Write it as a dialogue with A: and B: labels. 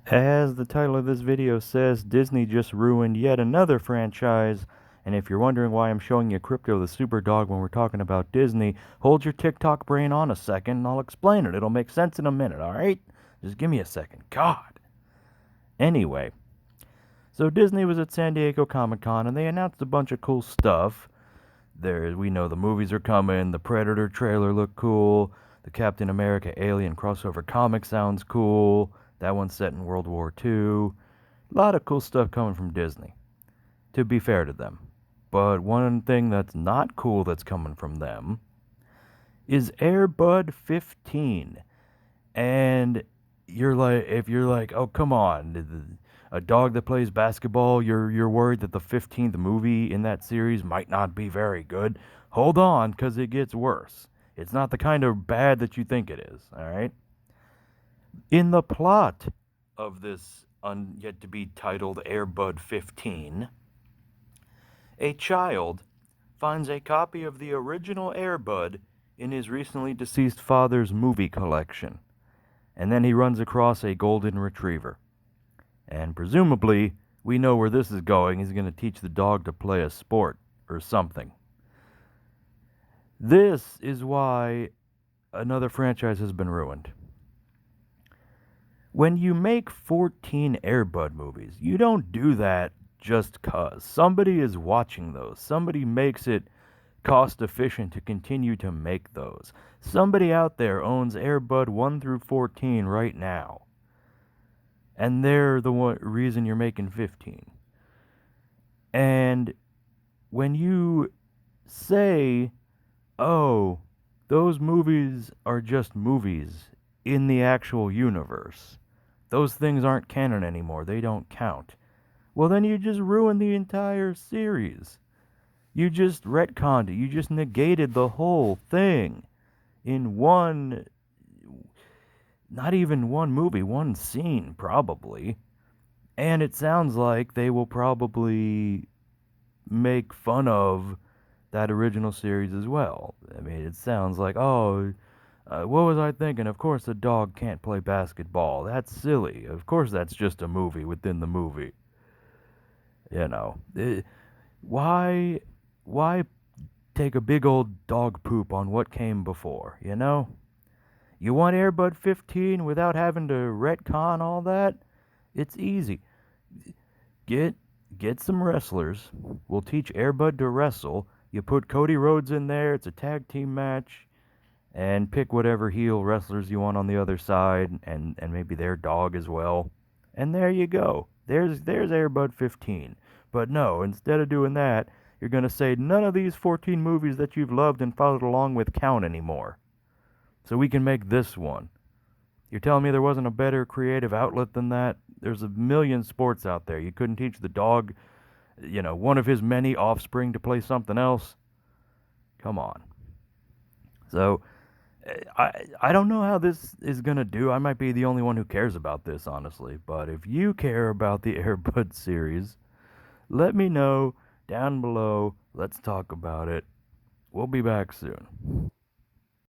A: As the title of this video says, Disney just ruined yet another franchise. And if you're wondering why I'm showing you Crypto the Super Dog when we're talking about Disney, hold your TikTok brain on a second and I'll explain it. It'll make sense in a minute, alright? Just give me a second. God. Anyway, so Disney was at San Diego Comic-Con and they announced a bunch of cool stuff. We know the movies are coming, the Predator trailer looked cool, the Captain America Alien crossover comic sounds cool. That one's set in World War II. A lot of cool stuff coming from Disney, to be fair to them. But one thing that's not cool that's coming from them is Air Bud 15. And if you're like, oh, come on, a dog that plays basketball, you're worried that the 15th movie in that series might not be very good. Hold on, because it gets worse. It's not the kind of bad that you think it is, all right? In the plot of this yet to be titled Air Bud 15, a child finds a copy of the original Air Bud in his recently deceased father's movie collection, and then he runs across a golden retriever. And presumably, we know where this is going. He's going to teach the dog to play a sport or something. This is why another franchise has been ruined. When you make 14 Air Bud movies, you don't do that just 'cause. Somebody is watching those. Somebody makes it cost efficient to continue to make those. Somebody out there owns Air Bud 1 through 14 right now. And they're the reason you're making 15. And when you say, oh, those movies are just movies in the actual universe, those things aren't canon anymore, they don't count, well, then you just ruined the entire series. You just retconned it. You just negated the whole thing in one, not even one movie, one scene, probably. And it sounds like they will probably make fun of that original series as well. I mean, it sounds like, oh, what was I thinking? Of course a dog can't play basketball. That's silly. Of course that's just a movie within the movie. You know, why take a big old dog poop on what came before, you know? You want Air Bud 15 without having to retcon all that? It's easy. Get some wrestlers. We'll teach Air Bud to wrestle. You put Cody Rhodes in there. It's a tag team match. And pick whatever heel wrestlers you want on the other side, and maybe their dog as well. And there you go. There's Air Bud 15. But no, instead of doing that, you're going to say none of these 14 movies that you've loved and followed along with count anymore. So we can make this one. You're telling me there wasn't a better creative outlet than that? There's a million sports out there. You couldn't teach the dog, one of his many offspring to play something else? Come on. So, I don't know how this is going to do. I might be the only one who cares about this, honestly. But if you care about the Air Bud series, let me know down below. Let's talk about it. We'll be back soon.